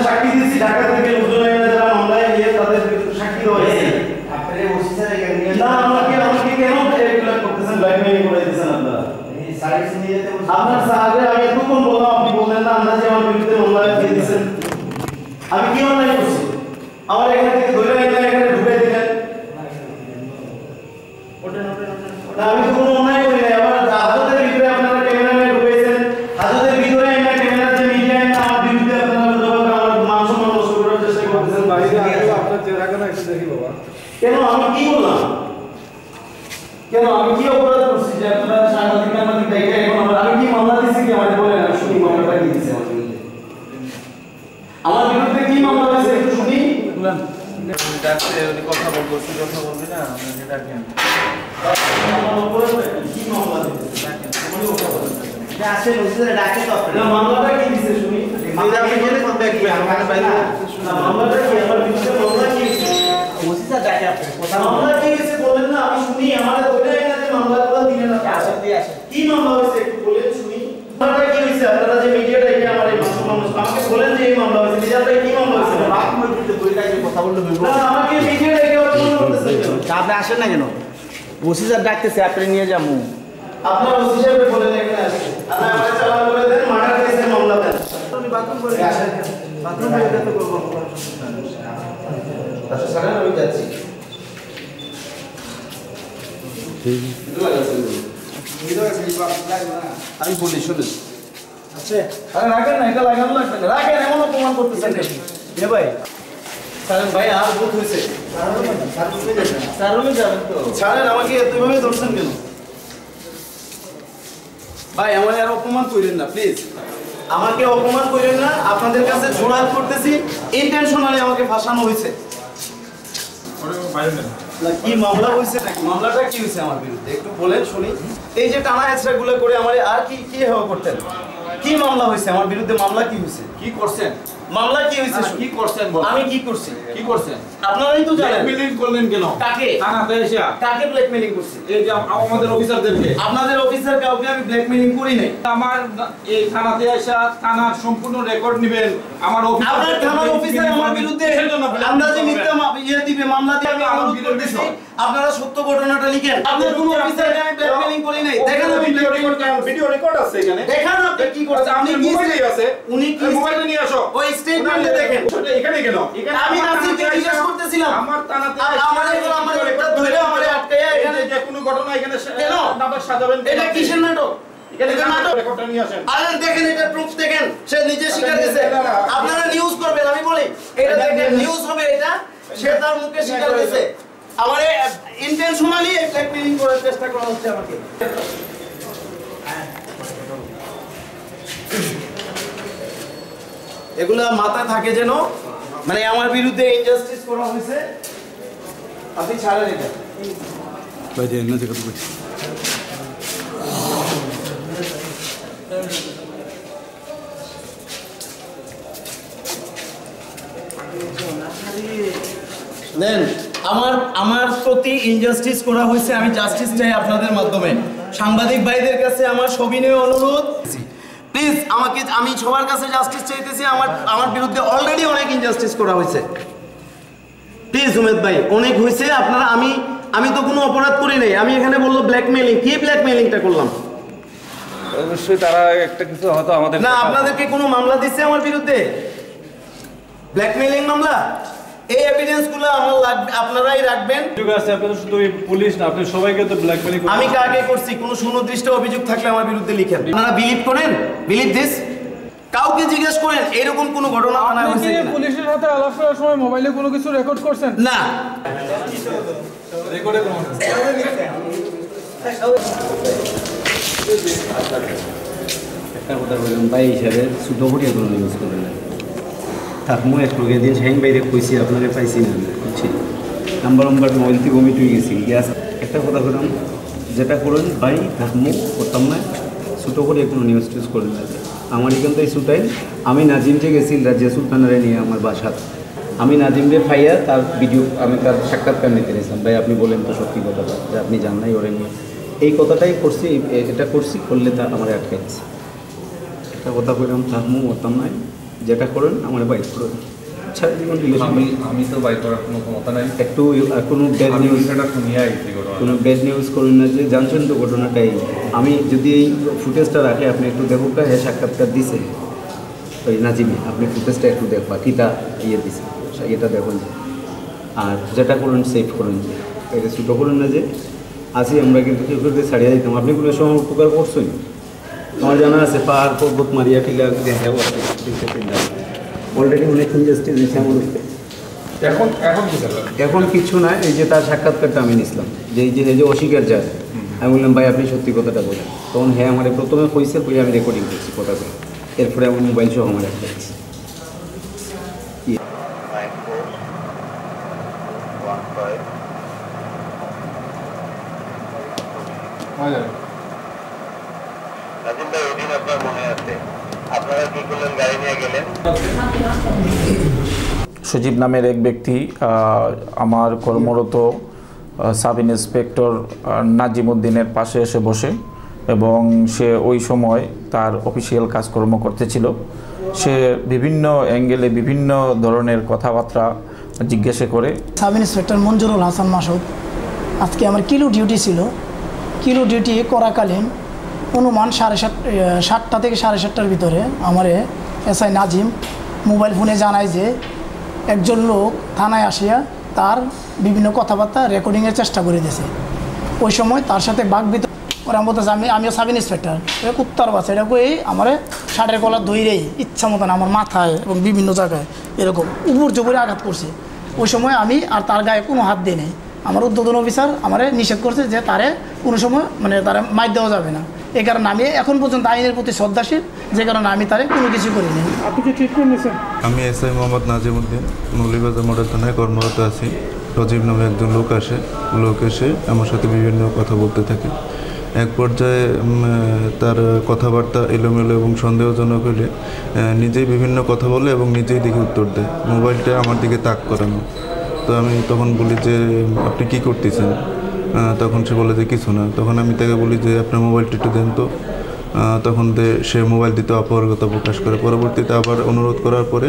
সাক্ষী দিয়েছি ঢাকা থেকে যারা মামলায় গিয়ে তাদের সাক্ষী দেওয়া হয়েছে। না আমাকে কেন এগুলো করতেছেন, ব্ল্যাকমেইল করে দিয়েছেন আপনারা? আপনার স্যারে আমি এতক্ষণ বললাম, আপনি বললেন না আন্দাজে আমার বিরুদ্ধে মামলা দিয়ে দিয়েছেন। আমি কি অন্যায় করছি? আমার এখান থেকে ধরে এনে এখানে ঢুকাই দিলেন। না আমি তো কোনো অন্যায় করি নাই। আবার হাজতের ভিতরে আপনারা ক্যামেরাম্যান ঢুকাইছেন, হাজতের ভিতরে এনে ক্যামেরাতে মিডিয়া এনে আমার বিরুদ্ধে আপনারা আমার মান সম্মান নষ্ট করার চেষ্টা করতেছেন। বাইরে আগে আপনার চেহারা কেন একটু দেখি বাবা। কেন আমি কি বললাম? কেন আমি কি অপরাধ করছি যে আপনারা সাংবাদিক দেখে এখন আমি কি মামলা দিয়েছি কি আমাদের বলেন? আমি শুনি মামলাটা কি দিয়েছে আমার বিরুদ্ধে কি মামলা হয়েছে একটু শুনি। বলেন ডাক্তার উনি কথা বলছি, কথা বলবি না আমি যেটা কেন আমার উপরে কি মামলা দিয়েছে ডাকেন আমি কথা বলছি যে আসে ওসিরে ডাকে তো না মামলাটা কি দিয়েছে শুনি। মামলা আপনি বলে কোন দেখবে আমার বাইরে না মামলাটা কি আমার বিরুদ্ধে মামলা কি দিয়েছে ওসিরা ডাকে আপনি কথা মামলা কি দিয়েছে বলেন না আমি শুনি। আমারে ওইটাই না যে মামলাগুলো দিলেন না আসে দিয়ে আসে কি মামলা হয়েছে একটু বলেন শুনি। মামলাটা কি হয়েছে? আপনারা যে মিডিয়াটা এখানে আমার এই মাসুম আমাকে বলেন যে এই মামলা হয়েছে নিজেরটা কি মামলা হয়েছে? বাপ মই দিতে বইটা যে কথা বললে হইব না আমাকে মিডিয়াটা এখানে অপমান করতেছেন কেন? আপনি আসেন না কেন? ওসি স্যার ডাকতেছে আপনি নিয়ে যামু। আপনার ওসি সাহেব বলেন এখানে আসেন আপনি আমাকে চালান করে দেন, মার্ডার কেসের মামলা দেন। আপনি বাথরুম করে আসেন, বাথরুম করে দিতে করব আচ্ছা স্যার আমি যাচ্ছি। আমি বলি শুনুন আচ্ছা আরে রাখেন না, এটা লাগানো লাগবে না, রাখেন এমন অপমান করতেছেন এ ভাই। সারেন ভাই আর বহুত হয়েছে, স্যার রুমে যাবেন তো ছাড়েন আমাকে এতভাবে ধরছেন কেন ভাই? আমার আর অপমান করেন না প্লিজ, আমাকে অপমান করেন না। আপনাদের কাছে জোরাত করতেছি, ইন্টেনশনালি আমাকে ফাঁসানো হয়েছে। কি মামলা হয়েছে নাকি? মামলাটা কি হয়েছে আমার বিরুদ্ধে একটু বলেন শুনি। এই যে টানা হেঁচড়া গুলো করে আমার আর কি কি হেওয়া করতেন? কি মামলা হয়েছে আমার বিরুদ্ধে? মামলা কি হয়েছে? কি করছেন? মামলা কি হয়েছে? কি করছেন বল? আমি কি করছি? কি করছেন? আপনারাই তো জানেন। ব্ল্যাকমেইলিং করলেন কেন? কাকে? থানাতে এসে কাকে ব্ল্যাকমেইলিং করছি? এই যে আমাদের অফিসারদেরকে। আপনাদের অফিসার কাউকে আমি ব্ল্যাকমেইলিং করি নাই। আমার এই থানাতে এসে থানার সম্পূর্ণ রেকর্ড নেবেন। আমার অফিসার আপনার থানার অফিসার আমার বিরুদ্ধে আমরা যে মিথ্যা ইয়ে দিবে মামলা দিয়ে আমি অনুরোধ করতেছি আপনারা সত্য ঘটনাটা লিখেন। আপনার কোন অফিসারকে আমি ব্ল্যাকমেইলিং করি নাই। দেখেন আমি ভিডিও রেকর্ড আছে এখানে, দেখেন আপনি কি করছেন। আপনি মোবাইলেই আছে, উনি কি মোবাইলে নিয়ে আসো ওই স্টেটমেন্টে দেখেন। এখানে কেন? আমি নাসিরকে জিজ্ঞাসা করতেছিলাম আমার থানাতে আমার একটা ধরে আমারে আটকায়া এখানে যে কোনো ঘটনা এখানে কেন নাটক সাজাবেন? এটা কিসের নাটক? এখানে নাটক রেকর্ডটা নিয়ে আসেন। আরে দেখেন এটা প্রুফ দেখেন, সে নিজে স্বীকার করেছে। আপনারা নিউজ করবেন, আমি বলি এটা দেখেন নিউজ হবে, এটা সে তার মুখে স্বীকার করেছে। আমারে ইন্টেনশনালি ব্ল্যাকমেইলিং করার চেষ্টা করা হচ্ছে আমাকে। এগুলা মাথায় থাকে যেন, মানে আমার বিরুদ্ধে ইনজাস্টিস করা হয়েছে। আপনি ছাড়েন এটা ভাই, দেন না যে কথা বলছি। দেন আমার প্রতি ইনজাস্টিস করা হয়েছে, আমি জাস্টিস চাই আপনাদের মাধ্যমে। সাংবাদিক ভাইদের কাছে আমার সবিনয় অনুরোধ, প্লিজ আমাকে, আমি সবার কাছে জাস্টিস চাইতেছি। আমার বিরুদ্ধে অলরেডি অনেক ইনজাস্টিস করা হয়েছে। প্লিজ উমেদ ভাই অনেক হয়েছে। আপনারা আমি তো কোনো অপরাধ করি নাই। আমি এখানে বললো ব্ল্যাকমেইলিং, কি ব্ল্যাকমেইলিংটা করলাম? অবশ্যই তারা একটা কিছু হয়তো আমাদের না, আপনাদেরকে কোনো মামলা দিচ্ছে আমার বিরুদ্ধে ব্ল্যাকমেইলিং মামলা? এই এভিডেন্সগুলো আমার লাগবে, আপনারাই রাখবেন। ঠিক আছে, আপনি তো শুধু পুলিশ না, আপনি সবাইকে তো ব্ল্যাকমেইলিং আমি কাকে করছি? কোনো সুনির্দিষ্ট অভিযোগ থাকলে আমার বিরুদ্ধে লিখেন। আপনারা বিলিভ করেন? Believe this? কাউকে জিজ্ঞেস করেন এরকম কোনো ঘটনা ঘটা হয়েছে কিনা? পুলিশের সাথে আলাপ করার সময় মোবাইলে কোনো কিছু রেকর্ড করছেন? না, রেকর্ডে কোনো একটা কথা বললাম ভাই হিসাবে শুধু ভোটিয়া কোনো ইউজ করবেন না। থাক মু একটু দিন সাইন বাইরে কইছি আপনাকে পাইছি না বুঝছি নাম্বার মোবাইল থেকে বমি তুই গেছি গ্যাস। একটা কথা বললাম যেটা করেন ভাই থাকমু করতাম না, ছোটো করে একটু নিউজ টিউজ করেন না। আমার এখান থেকে ছুটাই আমি নাজিমকে গেছি রাজিয়া সুলতানারে নিয়ে আমার বাসার। আমি নাজিমরে ফাইয়া তার ভিডিও আমি তার সাক্ষাৎকার নিতে নিয়েছিলাম, ভাই আপনি বলেন তো সত্যি কথাটা যে আপনি জান নাই ওরে নিয়ে। এই কথাটাই করছি, এটা করছি করলে তা আমার আটকাইছে। একটা কথা কইলাম থাকমু করতাম না, যেটা করেন আমার বাইক করেন। সারা জীবন রিলেশন আমি তো বাইক করার কোনো ক্ষমতা নাই। একটু কোনো ব্যাড নিউজ কোনো ব্যাড নিউজ করুন না, যে জানছেন তো ঘটনাটাই। আমি যদি এই ফুটেজটা রাখে আপনি একটু দেখুক, হ্যাঁ সাক্ষাৎকার দিছে ওই নাজিমে, আপনি ফুটেজটা একটু দেখবা কীটা দিছে এটা দেখুন। আর যেটা করুন সেভ করুন, এটা ছোটো করুন না যে আসি আমরা কিন্তু কেউ কেউ ছাড়িয়ে দিতাম। আপনি কোনো সময় উপকার করছেন আমার জানা আছে, পাহাড় পর্বত মারিয়া টিলা দেখাও আছে, অলরেডি অনেক ইনজাস্টিস দিচ্ছে আমার উপরে। এখন কিছু না, এই যে তার সাক্ষাৎকারটা আমি নিছিলাম, যে এই যে অস্বীকার যায়, আমি বললাম ভাই আপনি সত্যি কথাটা বলেন। তখন হ্যাঁ আমার প্রথমে কইছে, কই আমি রেকর্ডিং করছি কথাগুলো, এরপরে আমার মোবাইল সহ আমার একটা আছে। সজীব নামের এক ব্যক্তি আমার কর্মরত সাব ইন্সপেক্টর নাজিমউদ্দিনের পাশে এসে বসে এবং সে ওই সময় তার অফিসিয়াল কাজকর্ম করতেছিল। সে বিভিন্ন অ্যাঙ্গেলে বিভিন্ন ধরনের কথাবার্তা জিজ্ঞাসা করে। সাব ইন্সপেক্টর মঞ্জুরুল হাসান মাসুদ, আজকে আমার কিলো ডিউটি ছিল। কিলো ডিউটি করাকালীন অনুমান 7:30 থেকে 7:30টার ভিতরে আমার এসআই নাজিম মোবাইল ফোনে জানায় যে একজন লোক থানায় আসিয়া তার বিভিন্ন কথাবার্তা রেকর্ডিংয়ের চেষ্টা করে দিয়েছে। ওই সময় তার সাথে বাকবিতর্ক ওরা বলতেছে আমিও সাব ইন্সপেক্টর, কুত্তার বাচ্চা এটা কই আমার শার্টের কলার ধইরেই ইচ্ছা মতন আমার মাথায় এবং বিভিন্ন জায়গায় এরকম উপর জোপরে আঘাত করছে। ওই সময় আমি আর তার গায়ে কোনো হাত দিই নাই। আমার উদ্বোধন অফিসার আমারে নিষেধ করছে যে তারে কোনো সময় তারা মাইর দেওয়া যাবে না। এই কারণে আমি এখন পর্যন্ত আইনের প্রতি শ্রদ্ধাশীল, যে কারণে আমি তারে কোনো কিছু করিনি। আপনি কি ট্রিটমেন্ট নিয়েছেন? আমি এসআই মোহাম্মদ নাজিমউদ্দিন, মৌলভীবাজার মডেল থানায় কর্মরত আছি। সজীব নামে একজন লোক এসে আমার সাথে বিভিন্ন কথা বলতে থাকে। এক পর্যায়ে তার কথাবার্তা এলোমেলো এবং সন্দেহজনক হলে নিজেই বিভিন্ন কথা বলে এবং নিজেই দিকে উত্তর দেয়। মোবাইলটা আমার দিকে তাক করানো। তো আমি তখন বলি যে আপনি কী করতেছেন? তখন সে বলে যে কিছু না। তখন আমি তাকে বলি যে আপনার মোবাইলটা একটু দেন তো। তখন সে মোবাইল দিতে অপারগতা প্রকাশ করে। পরবর্তীতে আবার অনুরোধ করার পরে